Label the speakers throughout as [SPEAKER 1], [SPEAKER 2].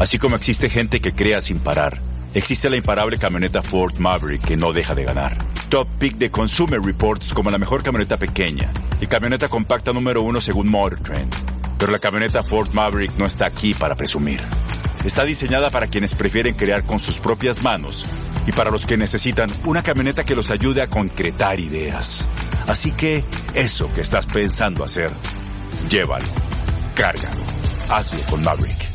[SPEAKER 1] Así como existe gente que crea sin parar, existe la imparable camioneta Ford Maverick que no deja de ganar. Top pick de Consumer Reports como la mejor camioneta pequeña y camioneta compacta número 1 según Motor Trend. Pero la camioneta Ford Maverick no está aquí para presumir. Está diseñada para quienes prefieren crear con sus propias manos y para los que necesitan una camioneta que los ayude a concretar ideas. Así que eso que estás pensando hacer, llévalo, cárgalo, hazlo con Maverick.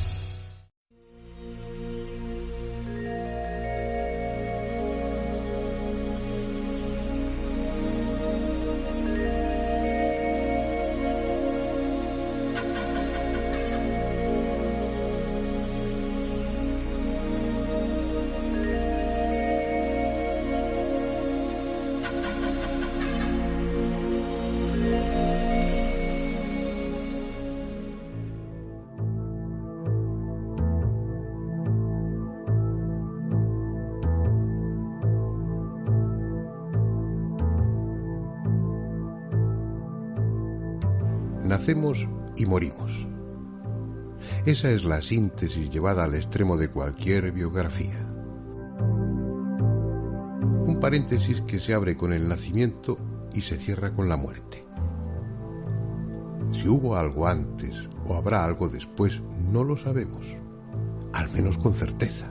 [SPEAKER 2] Nacemos y morimos. Esa es la síntesis llevada al extremo de cualquier biografía. Un paréntesis que se abre con el nacimiento y se cierra con la muerte. Si hubo algo antes o habrá algo después, no lo sabemos, al menos con certeza.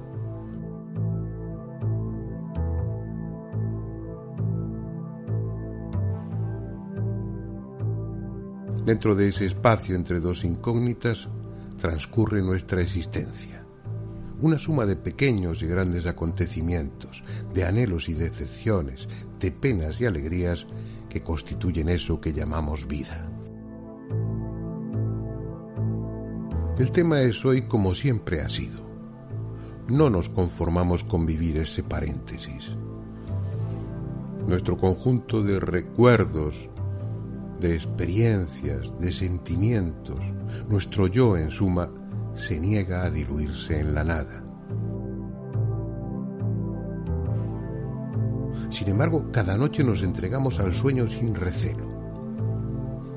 [SPEAKER 2] Dentro de ese espacio entre dos incógnitas transcurre nuestra existencia. Una suma de pequeños y grandes acontecimientos, de anhelos y decepciones, de penas y alegrías que constituyen eso que llamamos vida. El tema es hoy como siempre ha sido. No nos conformamos con vivir ese paréntesis. Nuestro conjunto de recuerdos, de experiencias, de sentimientos, nuestro yo, en suma, se niega a diluirse en la nada. Sin embargo, cada noche nos entregamos al sueño sin recelo.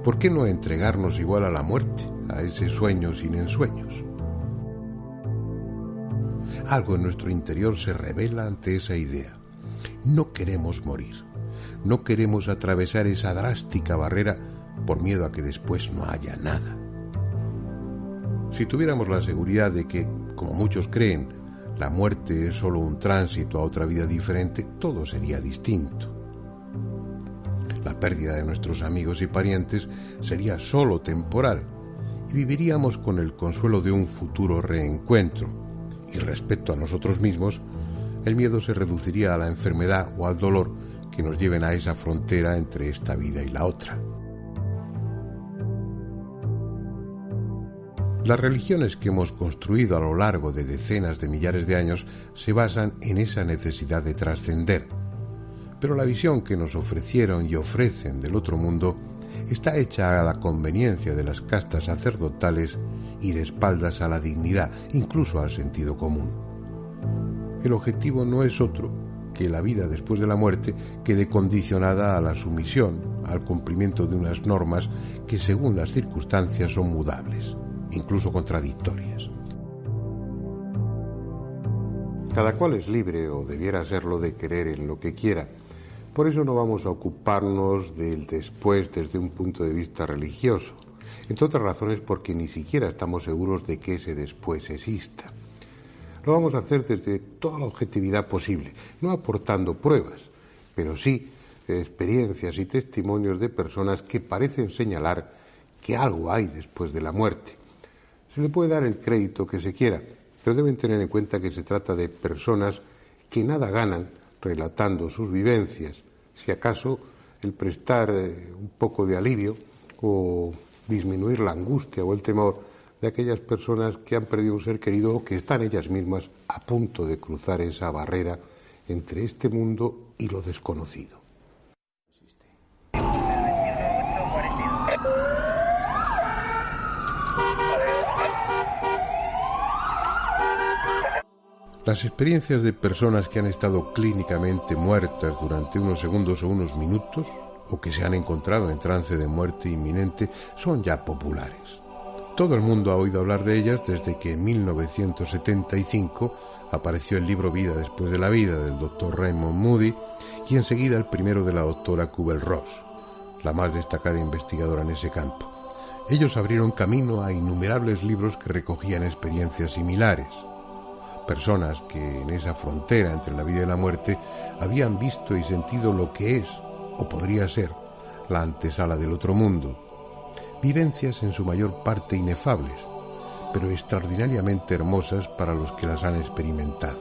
[SPEAKER 2] ¿Por qué no entregarnos igual a la muerte, a ese sueño sin ensueños? Algo en nuestro interior se revela ante esa idea. No queremos morir. No queremos atravesar esa drástica barrera por miedo a que después no haya nada. Si tuviéramos la seguridad de que, como muchos creen, la muerte es solo un tránsito a otra vida diferente, todo sería distinto. La pérdida de nuestros amigos y parientes sería solo temporal y viviríamos con el consuelo de un futuro reencuentro. Y respecto a nosotros mismos, el miedo se reduciría a la enfermedad o al dolor que nos lleven a esa frontera entre esta vida y la otra. Las religiones que hemos construido a lo largo de decenas de millares de años se basan en esa necesidad de trascender, pero la visión que nos ofrecieron y ofrecen del otro mundo está hecha a la conveniencia de las castas sacerdotales y de espaldas a la dignidad, incluso al sentido común. El objetivo no es otro que la vida después de la muerte quede condicionada a la sumisión, al cumplimiento de unas normas que según las circunstancias son mudables, incluso contradictorias. Cada cual es libre, o debiera serlo, de creer en lo que quiera. Por eso no vamos a ocuparnos del después desde un punto de vista religioso, entre otras razones porque ni siquiera estamos seguros de que ese después exista. Lo vamos a hacer desde toda la objetividad posible, no aportando pruebas, pero sí experiencias y testimonios de personas que parecen señalar que algo hay después de la muerte. Se le puede dar el crédito que se quiera, pero deben tener en cuenta que se trata de personas que nada ganan relatando sus vivencias, si acaso el prestar un poco de alivio o disminuir la angustia o el temor de aquellas personas que han perdido un ser querido o que están ellas mismas a punto de cruzar esa barrera entre este mundo y lo desconocido. Las experiencias de personas que han estado clínicamente muertas durante unos segundos o unos minutos, o que se han encontrado en trance de muerte inminente, son ya populares. Todo el mundo ha oído hablar de ellas desde que en 1975 apareció el libro Vida después de la vida del Dr. Raymond Moody y enseguida el primero de la doctora Kubler-Ross, la más destacada investigadora en ese campo. Ellos abrieron camino a innumerables libros que recogían experiencias similares. Personas que en esa frontera entre la vida y la muerte habían visto y sentido lo que es, o podría ser, la antesala del otro mundo. Vivencias en su mayor parte inefables, pero extraordinariamente hermosas para los que las han experimentado.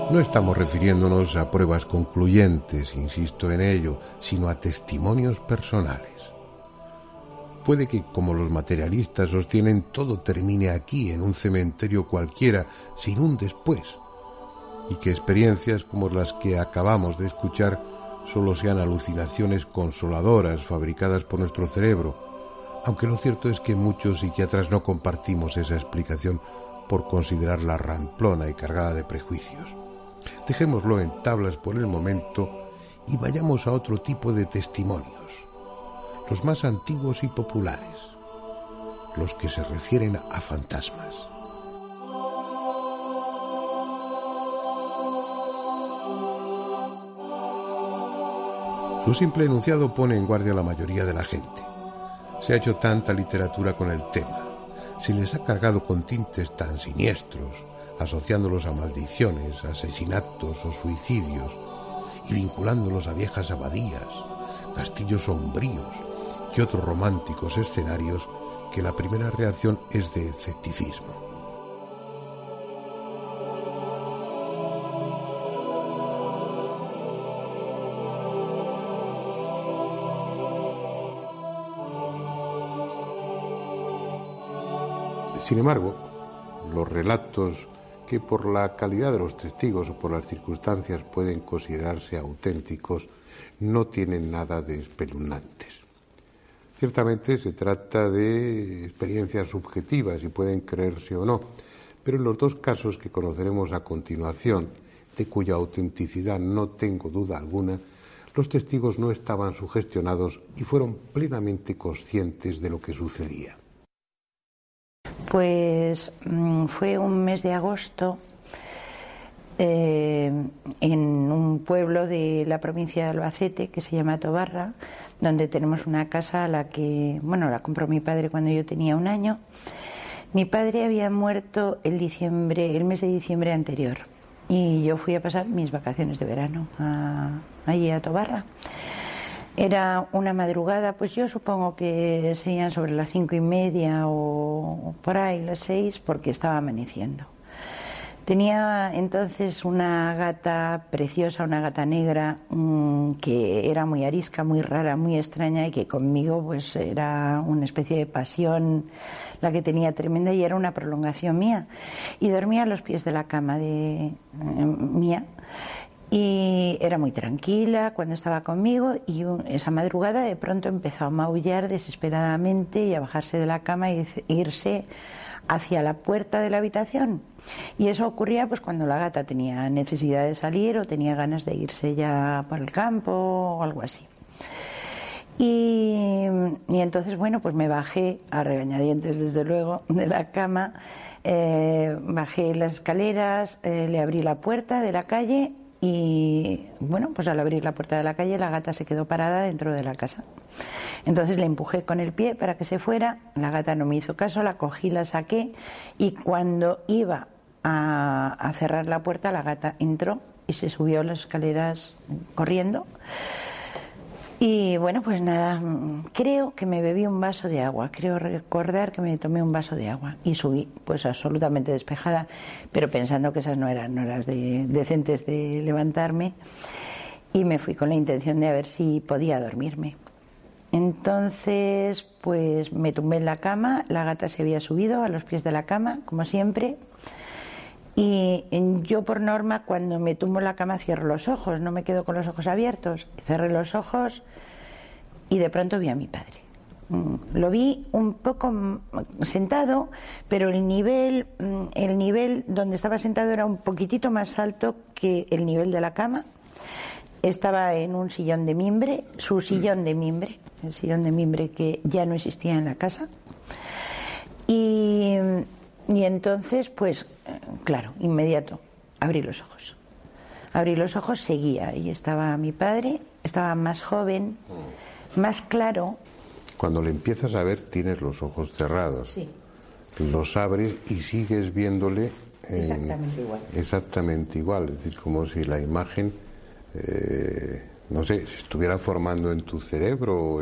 [SPEAKER 2] No estamos refiriéndonos a pruebas concluyentes, insisto en ello, sino a testimonios personales. Puede que, como los materialistas sostienen, todo termine aquí, en un cementerio cualquiera, sin un después, y que experiencias como las que acabamos de escuchar solo sean alucinaciones consoladoras fabricadas por nuestro cerebro, aunque lo cierto es que muchos psiquiatras no compartimos esa explicación por considerarla ramplona y cargada de prejuicios. Dejémoslo en tablas por el momento y vayamos a otro tipo de testimonios, los más antiguos y populares, los que se refieren a fantasmas. Su simple enunciado pone en guardia a la mayoría de la gente. Se ha hecho tanta literatura con el tema, se les ha cargado con tintes tan siniestros, asociándolos a maldiciones, asesinatos o suicidios, y vinculándolos a viejas abadías, castillos sombríos y otros románticos escenarios, que la primera reacción es de escepticismo. Sin embargo, los relatos que por la calidad de los testigos o por las circunstancias pueden considerarse auténticos no tienen nada de espeluznantes. Ciertamente se trata de experiencias subjetivas y pueden creerse o no, pero en los dos casos que conoceremos a continuación, de cuya autenticidad no tengo duda alguna, los testigos no estaban sugestionados y fueron plenamente conscientes de lo que sucedía.
[SPEAKER 3] Pues fue un mes de agosto en un pueblo de la provincia de Albacete que se llama Tobarra, donde tenemos una casa a la que, la compró mi padre cuando yo tenía 1 año. Mi padre había muerto el mes de diciembre anterior y yo fui a pasar mis vacaciones de verano allí a Tobarra. Era una madrugada, pues yo supongo que serían sobre las 5:30 o por ahí las 6, porque estaba amaneciendo. Tenía entonces una gata preciosa, una gata negra, que era muy arisca, muy rara, muy extraña, y que conmigo pues era una especie de pasión la que tenía tremenda, y era una prolongación mía. Y dormía a los pies de la cama mía. Y era muy tranquila cuando estaba conmigo, y esa madrugada de pronto empezó a maullar desesperadamente y a bajarse de la cama e irse hacia la puerta de la habitación. Y eso ocurría pues cuando la gata tenía necesidad de salir o tenía ganas de irse ya por el campo o algo así. Y entonces, pues me bajé a regañadientes, desde luego, de la cama, bajé las escaleras, le abrí la puerta de la calle. Y pues al abrir la puerta de la calle, la gata se quedó parada dentro de la casa. Entonces le empujé con el pie para que se fuera, la gata no me hizo caso, la cogí, la saqué, y cuando iba a cerrar la puerta, la gata entró y se subió las escaleras corriendo. Y pues nada, creo que me bebí un vaso de agua, creo recordar que me tomé un vaso de agua y subí pues absolutamente despejada, pero pensando que esas no eran horas decentes de levantarme, y me fui con la intención de a ver si podía dormirme. Entonces pues me tumbé en la cama, la gata se había subido a los pies de la cama, como siempre. Y yo, por norma, cuando me tumbo en la cama cierro los ojos, no me quedo con los ojos abiertos. Cerré los ojos y de pronto vi a mi padre. Lo vi un poco sentado, pero el nivel donde estaba sentado era un poquitito más alto que el nivel de la cama. Estaba en un sillón de mimbre, su sillón de mimbre, el sillón de mimbre que ya no existía en la casa. Y entonces, pues, claro, inmediato, abrí los ojos. Abrí los ojos, seguía, y estaba mi padre, estaba más joven, más claro.
[SPEAKER 2] Cuando le empiezas a ver, tienes los ojos cerrados.
[SPEAKER 3] Sí.
[SPEAKER 2] Los abres y sigues viéndole
[SPEAKER 3] Exactamente igual.
[SPEAKER 2] Exactamente igual, es decir, como si la imagen, no sé, se estuviera formando en tu cerebro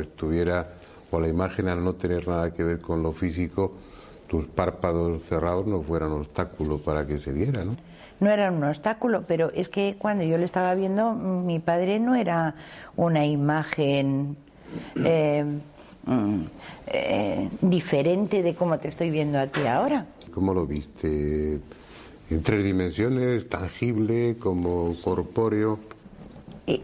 [SPEAKER 2] o la imagen, al no tener nada que ver con lo físico, tus párpados cerrados no fueran obstáculo para que se viera, ¿no?
[SPEAKER 3] No era un obstáculo, pero es que cuando yo le estaba viendo, mi padre no era una imagen diferente de cómo te estoy viendo a ti ahora.
[SPEAKER 2] ¿Cómo lo viste? ¿En 3 dimensiones, tangible, como corpóreo?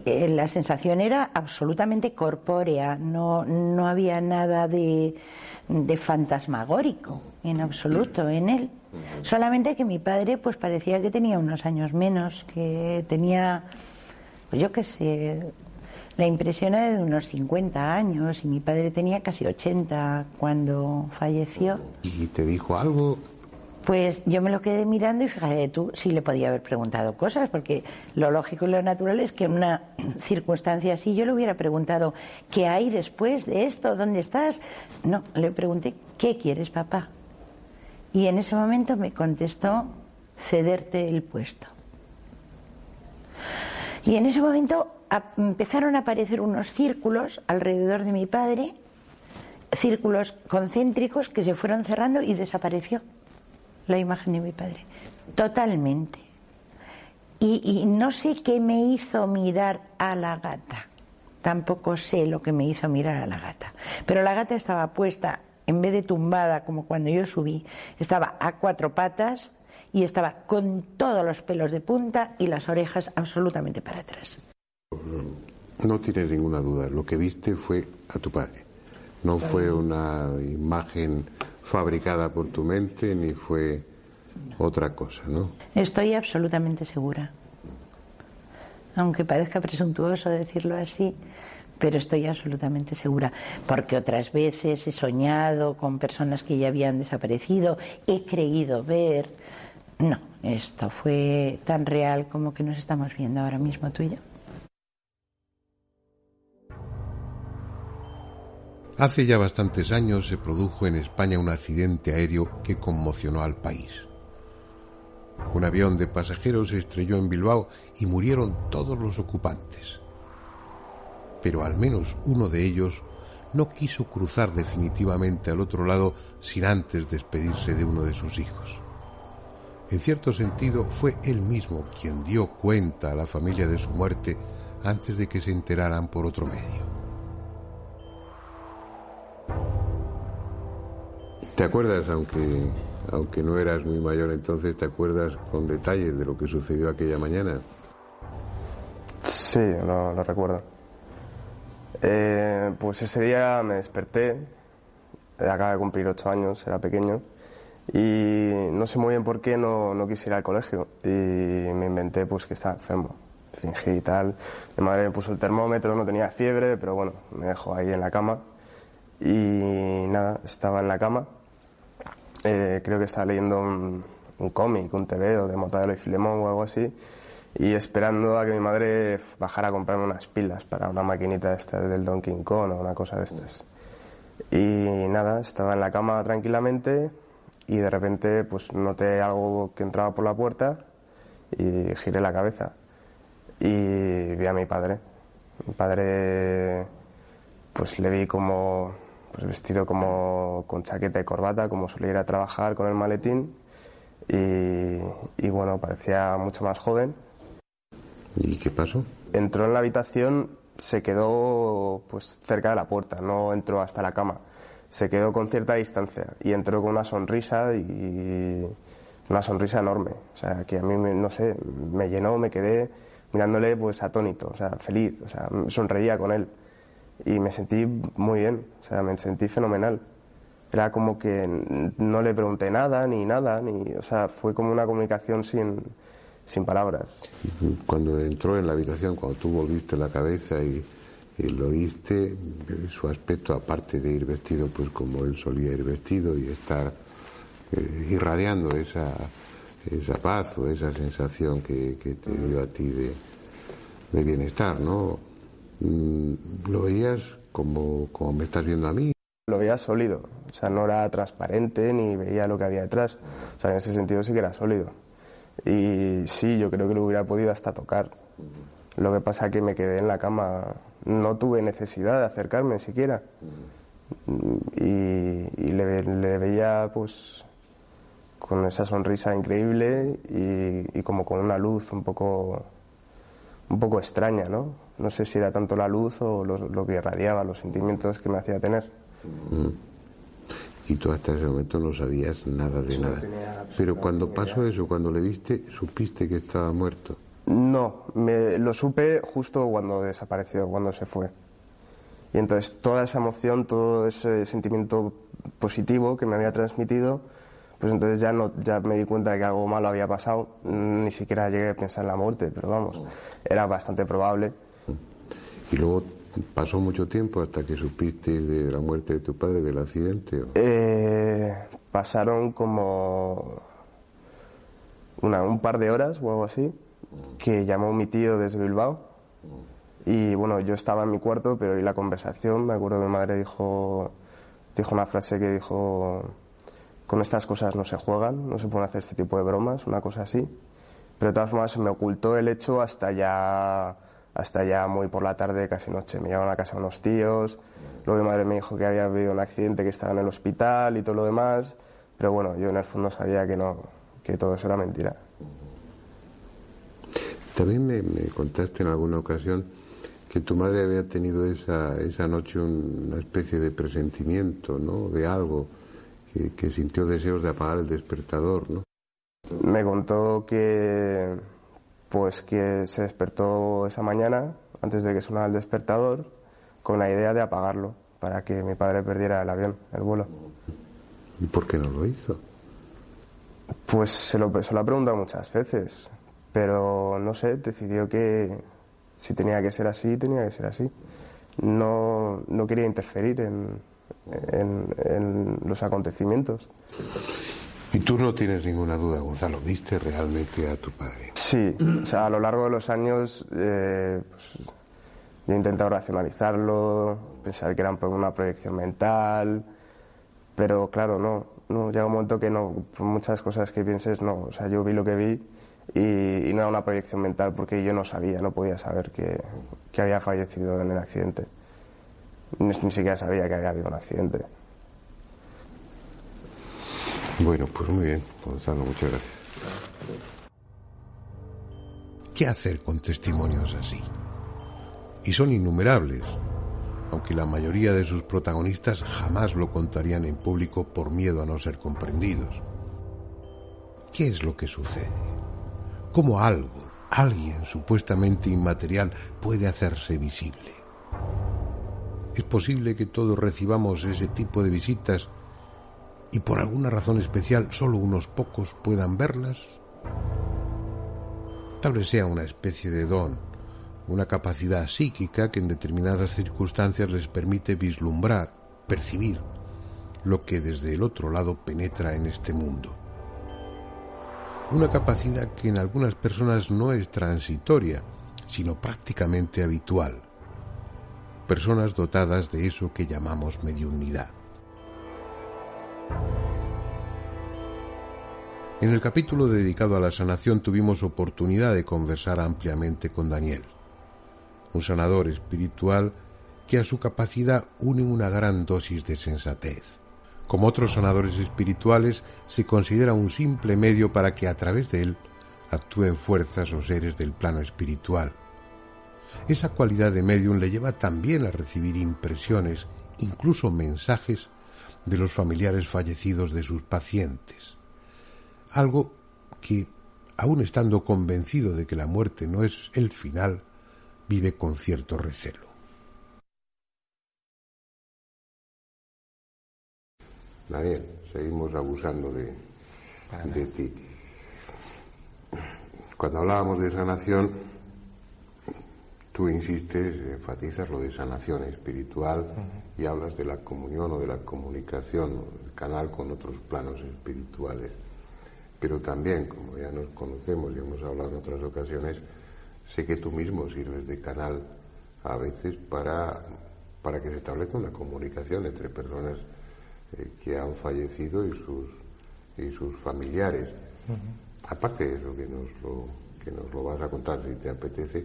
[SPEAKER 3] La sensación era absolutamente corpórea, no había nada de fantasmagórico en absoluto en él. Solamente que mi padre pues parecía que tenía unos años menos, que tenía, pues yo qué sé, la impresión era de unos 50 años y mi padre tenía casi 80 cuando falleció.
[SPEAKER 2] ¿Y te dijo algo?
[SPEAKER 3] Pues yo me lo quedé mirando y fíjate tú, sí le podía haber preguntado cosas, porque lo lógico y lo natural es que en una circunstancia así yo le hubiera preguntado, ¿qué hay después de esto? ¿Dónde estás? No, le pregunté, ¿qué quieres, papá? Y en ese momento me contestó, cederte el puesto. Y en ese momento empezaron a aparecer unos círculos alrededor de mi padre, círculos concéntricos que se fueron cerrando y desapareció la imagen de mi padre, totalmente. Y no sé qué me hizo mirar a la gata, tampoco sé lo que me hizo mirar a la gata, pero la gata estaba puesta, en vez de tumbada como cuando yo subí, estaba a 4 patas y estaba con todos los pelos de punta y las orejas absolutamente para atrás.
[SPEAKER 2] No tienes ninguna duda, lo que viste fue a tu padre, no fue una imagen fabricada por tu mente, ni fue otra cosa, ¿no?
[SPEAKER 3] Estoy absolutamente segura. Aunque parezca presuntuoso decirlo así, pero estoy absolutamente segura. Porque otras veces he soñado con personas que ya habían desaparecido, he creído ver. No, esto fue tan real como que nos estamos viendo ahora mismo tú y yo.
[SPEAKER 2] Hace ya bastantes años se produjo en España un accidente aéreo que conmocionó al país. Un avión de pasajeros se estrelló en Bilbao y murieron todos los ocupantes. Pero al menos uno de ellos no quiso cruzar definitivamente al otro lado sin antes despedirse de uno de sus hijos. En cierto sentido, fue él mismo quien dio cuenta a la familia de su muerte antes de que se enteraran por otro medio. ¿Te acuerdas, aunque no eras muy mayor entonces, te acuerdas con detalles de lo que sucedió aquella mañana?
[SPEAKER 4] Sí, lo recuerdo. Pues ese día me desperté, acaba de cumplir 8 años, era pequeño, y no sé muy bien por qué no quise ir al colegio, y me inventé pues que estaba enfermo, fingí y tal. Mi madre me puso el termómetro, no tenía fiebre, pero bueno, me dejó ahí en la cama, y nada, estaba en la cama. Creo que estaba leyendo un cómic, un TVO de Mortadelo y Filemón o algo así, y esperando a que mi madre bajara a comprarme unas pilas para una maquinita esta del Donkey Kong o una cosa de estas. Y nada, estaba en la cama tranquilamente y de repente pues noté algo que entraba por la puerta y giré la cabeza y vi a mi padre. Mi padre pues le vi como pues vestido como con chaqueta y corbata, como solía ir a trabajar con el maletín, y bueno, parecía mucho más joven.
[SPEAKER 2] ¿Y qué pasó?
[SPEAKER 4] Entró en la habitación, se quedó pues cerca de la puerta, no entró hasta la cama, se quedó con cierta distancia y entró con una sonrisa enorme, o sea, que a mí no sé, me llenó, me quedé mirándole pues atónito, o sea, feliz, o sea, sonreía con él. y me sentí muy bien, o sea, me sentí fenomenal. Era como que no le pregunté nada, o sea, fue como una comunicación sin palabras.
[SPEAKER 2] Cuando entró en la habitación, cuando tú volviste la cabeza y lo viste, su aspecto, aparte de ir vestido pues como él solía ir vestido y estar irradiando esa paz o esa sensación que te dio a ti de bienestar, ¿no? ¿Lo veías como me estás viendo a mí?
[SPEAKER 4] Lo veía sólido, o sea, no era transparente ni veía lo que había detrás, o sea, en ese sentido sí que era sólido. Y sí, yo creo que lo hubiera podido hasta tocar. Lo que pasa es que me quedé en la cama, no tuve necesidad de acercarme siquiera. Y le veía pues con esa sonrisa increíble y como con una luz un poco extraña, ¿no? No sé si era tanto la luz o lo que irradiaba, los sentimientos que me hacía tener.
[SPEAKER 2] Y tú hasta ese momento no sabías nada de nada. Pero cuando pasó eso, cuando le viste, ¿supiste que estaba muerto?
[SPEAKER 4] No, lo supe justo cuando desapareció, cuando se fue. Y entonces toda esa emoción, todo ese sentimiento positivo que me había transmitido, pues entonces ya me di cuenta de que algo malo había pasado. Ni siquiera llegué a pensar en la muerte, pero vamos, era bastante probable.
[SPEAKER 2] Y luego pasó mucho tiempo hasta que supiste de la muerte de tu padre, del accidente.
[SPEAKER 4] Pasaron como un par de horas o algo así, que llamó mi tío desde Bilbao. Y bueno, yo estaba en mi cuarto, pero oí la conversación. Me acuerdo que mi madre dijo una frase que dijo: con estas cosas no se juegan, no se pueden hacer este tipo de bromas, una cosa así. Pero de todas formas se me ocultó el hecho hasta ya muy por la tarde, casi noche. Me llevaron a casa unos tíos, luego mi madre me dijo que había habido un accidente, que estaba en el hospital y todo lo demás, pero bueno, yo en el fondo sabía que todo eso era mentira.
[SPEAKER 2] También me contaste en alguna ocasión que tu madre había tenido esa noche una especie de presentimiento, ¿no?, de algo, que sintió deseos de apagar el despertador, ¿no?
[SPEAKER 4] Me contó que se despertó esa mañana, antes de que sonara el despertador, con la idea de apagarlo, para que mi padre perdiera el avión, el vuelo.
[SPEAKER 2] ¿Y por qué no lo hizo?
[SPEAKER 4] Pues se lo ha preguntado muchas veces, pero no sé, decidió que si tenía que ser así, tenía que ser así. No quería interferir en los acontecimientes.
[SPEAKER 2] Y tú no tienes ninguna duda, Gonzalo, ¿viste realmente a tu padre?
[SPEAKER 4] Sí, o sea, a lo largo de los años pues, yo he intentado racionalizarlo, pensar que era una proyección mental, pero claro, no llega un momento que no, por muchas cosas que pienses, no, o sea, yo vi lo que vi y no era una proyección mental porque yo no podía saber que había fallecido en el accidente, ni siquiera sabía que había habido un accidente.
[SPEAKER 2] Bueno, pues muy bien, Gonzalo, muchas gracias.
[SPEAKER 5] ¿Qué hacer con testimonios así? Y son innumerables, aunque la mayoría de sus protagonistas jamás lo contarían en público por miedo a no ser comprendidos. ¿Qué es lo que sucede? ¿Cómo alguien supuestamente inmaterial, puede hacerse visible? ¿Es posible que todos recibamos ese tipo de visitas y por alguna razón especial solo unos pocos puedan verlas? Tal vez sea una especie de don, una capacidad psíquica que en determinadas circunstancias les permite vislumbrar, percibir lo que desde el otro lado penetra en este mundo. Una capacidad que en algunas personas no es transitoria, sino prácticamente habitual. Personas dotadas de eso que llamamos mediunidad. En el capítulo dedicado a la sanación tuvimos oportunidad de conversar ampliamente con Daniel, un sanador espiritual que a su capacidad une una gran dosis de sensatez. Como otros sanadores espirituales, se considera un simple medio para que a través de él actúen fuerzas o seres del plano espiritual. Esa cualidad de medium le lleva también a recibir impresiones, incluso mensajes, de los familiares fallecidos de sus pacientes. Algo que, aun estando convencido de que la muerte no es el final, vive con cierto recelo.
[SPEAKER 2] Daniel, seguimos abusando de ti. Cuando hablábamos de sanación, tú insistes, enfatizas lo de sanación espiritual y hablas de la comunión o de la comunicación, el canal con otros planos espirituales. Pero también, como ya nos conocemos y hemos hablado en otras ocasiones, sé que tú mismo sirves de canal a veces para que se establezca una comunicación entre personas que han fallecido y sus familiares. Aparte de eso que nos lo vas a contar si te apetece,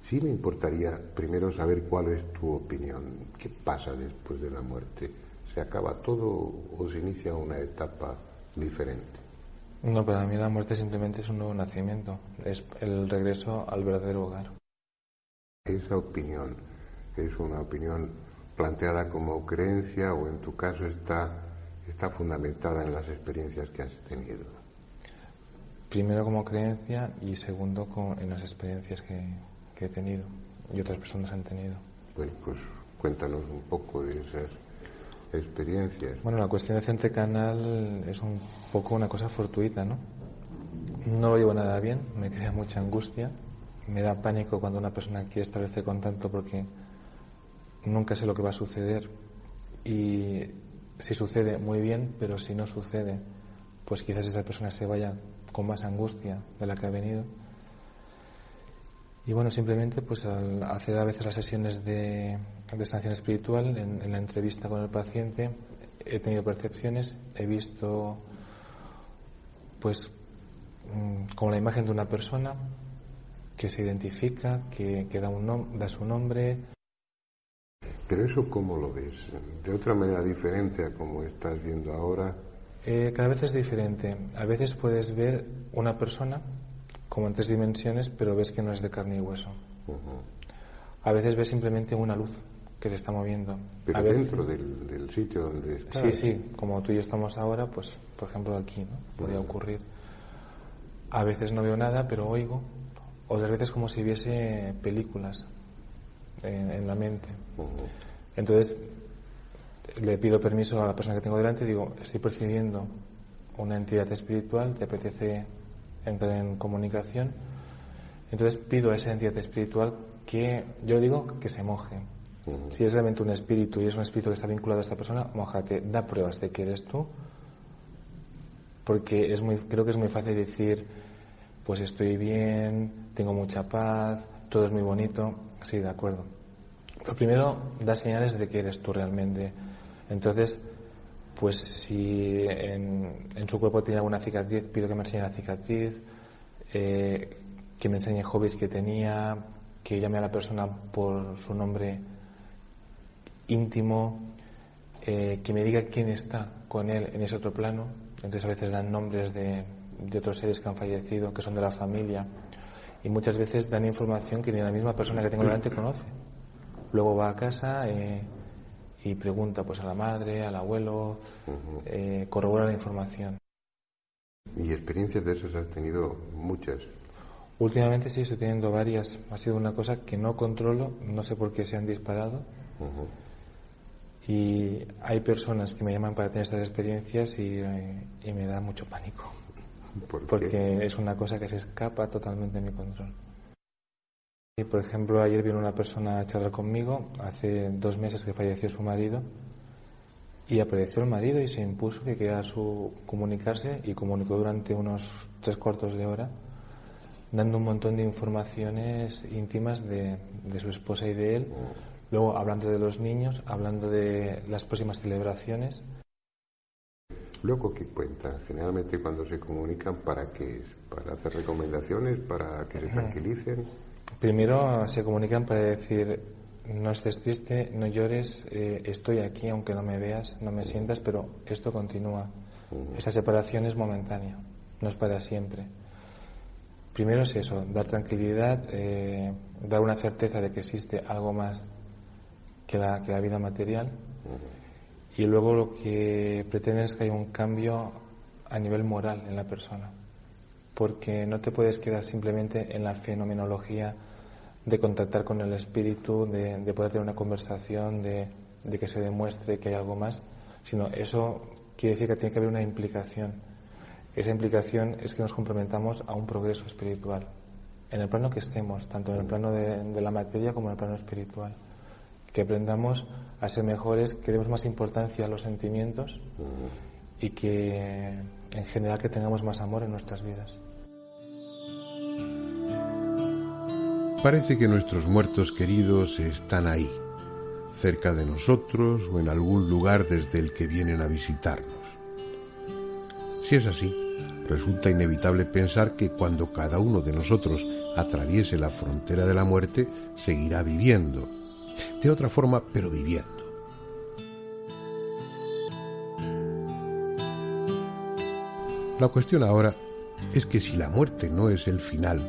[SPEAKER 2] sí me importaría primero saber cuál es tu opinión. ¿Qué pasa después de la muerte? ¿Se acaba todo o se inicia una etapa diferente?
[SPEAKER 6] No, para mí la muerte simplemente es un nuevo nacimiento, es el regreso al verdadero hogar.
[SPEAKER 2] ¿Esa opinión es una opinión planteada como creencia o en tu caso está fundamentada en las experiencias que has tenido?
[SPEAKER 6] Primero como creencia y segundo en las experiencias que he tenido y otras personas han tenido.
[SPEAKER 2] Bueno, pues cuéntanos un poco de esas experiencias.
[SPEAKER 6] Bueno, la cuestión de Centre Canal es un poco una cosa fortuita, ¿no? No lo llevo nada bien, me crea mucha angustia, me da pánico cuando una persona quiere establecer contacto porque nunca sé lo que va a suceder y si sucede muy bien, pero si no sucede, pues quizás esa persona se vaya con más angustia de la que ha venido. Y bueno, simplemente pues al hacer a veces las sesiones de sanación espiritual, en la entrevista con el paciente, he tenido percepciones, he visto pues como la imagen de una persona que se identifica, que da su nombre.
[SPEAKER 2] ¿Pero eso cómo lo ves? ¿De otra manera diferente a como estás viendo ahora?
[SPEAKER 6] Cada vez es diferente. A veces puedes ver una persona como en 3 dimensiones, pero ves que no es de carne y hueso. A veces ves simplemente una luz que se está moviendo.
[SPEAKER 2] Pero dentro del sitio donde estás.
[SPEAKER 6] Sí, como tú y yo estamos ahora, pues por ejemplo aquí, ¿no? Podría ocurrir. A veces no veo nada, pero oigo. Otras veces como si viese películas en la mente. Entonces le pido permiso a la persona que tengo delante y digo, estoy percibiendo una entidad espiritual, ¿te apetece entrar en comunicación? Entonces pido a esa entidad espiritual que, yo le digo que se moje. Si es realmente un espíritu y es un espíritu que está vinculado a esta persona, mójate, da pruebas de que eres tú, porque creo que es muy fácil decir, pues estoy bien, tengo mucha paz, todo es muy bonito. Sí, de acuerdo. Pero primero da señales de que eres tú realmente. Entonces, pues si en su cuerpo tiene alguna cicatriz, pido que me enseñe la cicatriz, que me enseñe hobbies que tenía, que llame a la persona por su nombre íntimo, que me diga quién está con él en ese otro plano. Entonces a veces dan nombres de otros seres que han fallecido, que son de la familia, y muchas veces dan información que ni la misma persona que tengo delante conoce. Luego va a casa y pregunta pues a la madre, al abuelo, corrobora la información.
[SPEAKER 2] ¿Y experiencias de esas has tenido muchas?
[SPEAKER 6] Últimamente sí estoy teniendo varias. Ha sido una cosa que no controlo, no sé por qué se han disparado. Y hay personas que me llaman para tener estas experiencias y me da mucho pánico. Porque es una cosa que se escapa totalmente de mi control. Y por ejemplo, ayer vino una persona a charlar conmigo, hace 2 meses que falleció su marido, y apareció el marido y se impuso que quería comunicarse y comunicó durante unos 3/4 de hora, dando un montón de informaciones íntimas de su esposa y de él, luego hablando de los niños, hablando de las próximas celebraciones.
[SPEAKER 2] Luego, ¿qué cuentan? Generalmente cuando se comunican, ¿para qué es? ¿Para hacer recomendaciones? ¿Para que se tranquilicen?
[SPEAKER 6] Primero se comunican para decir, no estés triste, no llores, estoy aquí aunque no me veas, no me sientas, pero esto continúa. Esta separación es momentánea, no es para siempre. Primero es eso, dar tranquilidad, dar una certeza de que existe algo más que la vida material. Y luego lo que pretenden es que haya un cambio a nivel moral en la persona, porque no te puedes quedar simplemente en la fenomenología de contactar con el espíritu, de poder tener una conversación, de que se demuestre que hay algo más, sino eso quiere decir que tiene que haber una implicación. Esa implicación es que nos comprometamos a un progreso espiritual, en el plano que estemos, tanto en el plano de la materia como en el plano espiritual. Que aprendamos a ser mejores, que demos más importancia a los sentimientos y que, en general, que tengamos más amor en nuestras vidas.
[SPEAKER 5] Parece que nuestros muertos queridos están ahí, cerca de nosotros o en algún lugar desde el que vienen a visitarnos. Si es así, resulta inevitable pensar que cuando cada uno de nosotros atraviese la frontera de la muerte, seguirá viviendo. De otra forma, pero viviendo. La cuestión ahora es que si la muerte no es el final,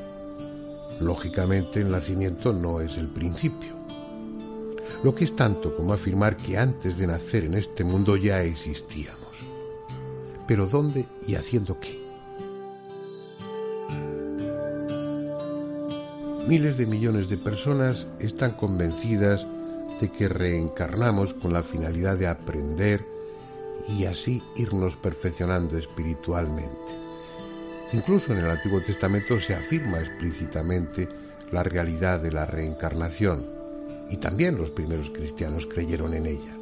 [SPEAKER 5] lógicamente el nacimiento no es el principio. Lo que es tanto como afirmar que antes de nacer en este mundo ya existíamos. ¿Pero dónde y haciendo qué? Miles de millones de personas están convencidas de que reencarnamos con la finalidad de aprender y así irnos perfeccionando espiritualmente. Incluso en el Antiguo Testamento se afirma explícitamente la realidad de la reencarnación y también los primeros cristianos creyeron en ella.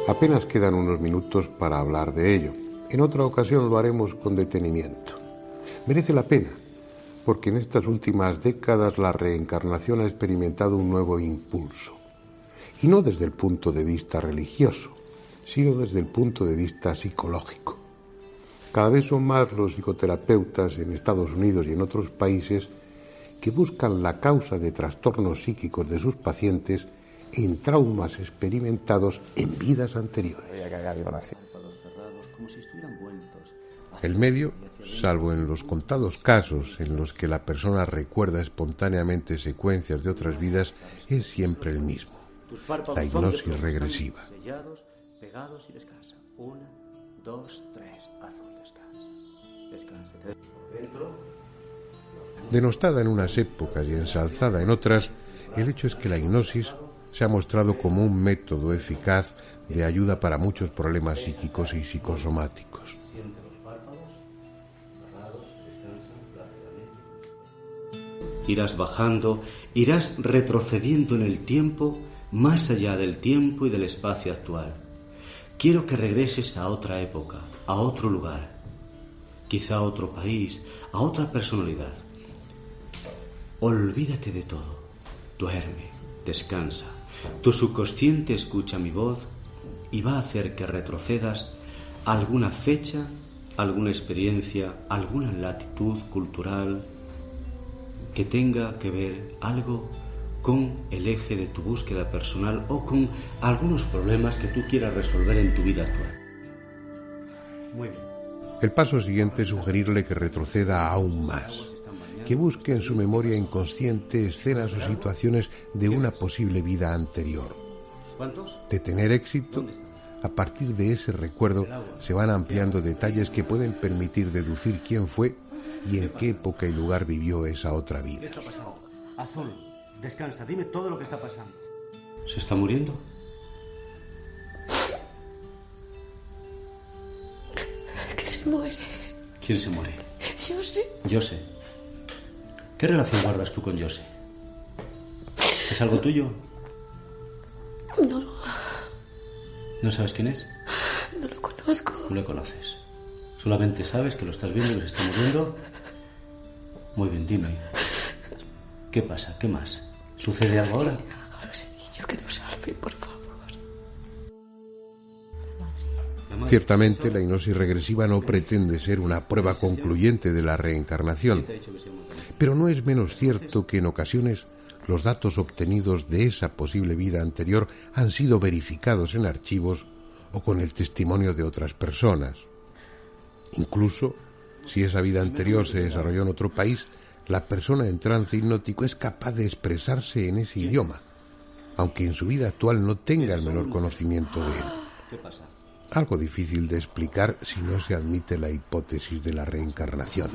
[SPEAKER 2] Apenas quedan unos minutos para hablar de ello. En otra ocasión lo haremos con detenimiento. Merece la pena, porque en estas últimas décadas la reencarnación ha experimentado un nuevo impulso. Y no desde el punto de vista religioso, sino desde el punto de vista psicológico. Cada vez son más los psicoterapeutas en Estados Unidos y en otros países que buscan la causa de trastornos psíquicos de sus pacientes en traumas experimentados en vidas anteriores.
[SPEAKER 5] El medio, salvo en los contados casos en los que la persona recuerda espontáneamente secuencias de otras vidas, es siempre el mismo: la hipnosis regresiva.
[SPEAKER 7] Pegados y descansa. 1, 2, 3. Azul, descansa.
[SPEAKER 5] Denostada en unas épocas y ensalzada en otras, el hecho es que la hipnosis se ha mostrado como un método eficaz de ayuda para muchos problemas psíquicos y psicosomáticos.
[SPEAKER 7] Irás bajando, irás retrocediendo en el tiempo, más allá del tiempo y del espacio actual. Quiero que regreses a otra época, a otro lugar, quizá a otro país, a otra personalidad. Olvídate de todo, duerme, descansa. Tu subconsciente escucha mi voz y va a hacer que retrocedas a alguna fecha, alguna experiencia, alguna latitud cultural que tenga que ver algo con el eje de tu búsqueda personal o con algunos problemas que tú quieras resolver en tu vida actual. Muy bien.
[SPEAKER 5] El paso siguiente es sugerirle que retroceda aún más, que busque en su memoria inconsciente escenas o situaciones de una posible vida anterior. De tener éxito, a partir de ese recuerdo se van ampliando detalles que pueden permitir deducir quién fue y en qué época y lugar vivió esa otra vida.
[SPEAKER 7] ¿Qué está pasando? Azul, descansa, dime todo lo que está pasando. ¿Se está muriendo?
[SPEAKER 8] Que se muere.
[SPEAKER 7] ¿Quién se muere?
[SPEAKER 8] José.
[SPEAKER 7] José. ¿Qué relación guardas tú con José? ¿Es algo tuyo?
[SPEAKER 8] No.
[SPEAKER 7] ¿No sabes quién es?
[SPEAKER 8] No lo conozco.
[SPEAKER 7] No lo conoces. Solamente sabes que lo estás viendo y que se está muriendo. Muy bien, dime. ¿Qué pasa? ¿Qué más? ¿Sucede algo ahora?
[SPEAKER 8] A ese niño que lo salve, por favor.
[SPEAKER 5] Ciertamente, la hipnosis regresiva no pretende ser una prueba concluyente de la reencarnación, pero no es menos cierto que en ocasiones los datos obtenidos de esa posible vida anterior han sido verificados en archivos o con el testimonio de otras personas. Incluso, si esa vida anterior se desarrolló en otro país, la persona en trance hipnótico es capaz de expresarse en ese idioma, aunque en su vida actual no tenga el menor conocimiento de él. Algo difícil de explicar si no se admite la hipótesis de la reencarnación.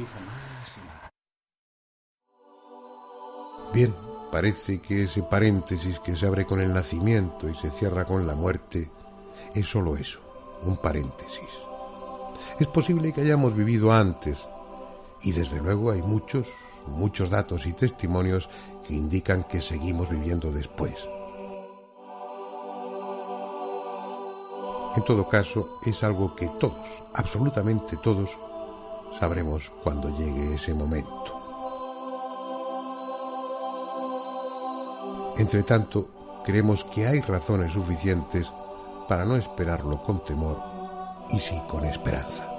[SPEAKER 5] Bien, parece que ese paréntesis que se abre con el nacimiento y se cierra con la muerte es solo eso, un paréntesis. Es posible que hayamos vivido antes, y desde luego hay muchos datos y testimonios que indican que seguimos viviendo después. En todo caso, es algo que todos, absolutamente todos, sabremos cuando llegue ese momento. Entretanto, creemos que hay razones suficientes para no esperarlo con temor y sí con esperanza.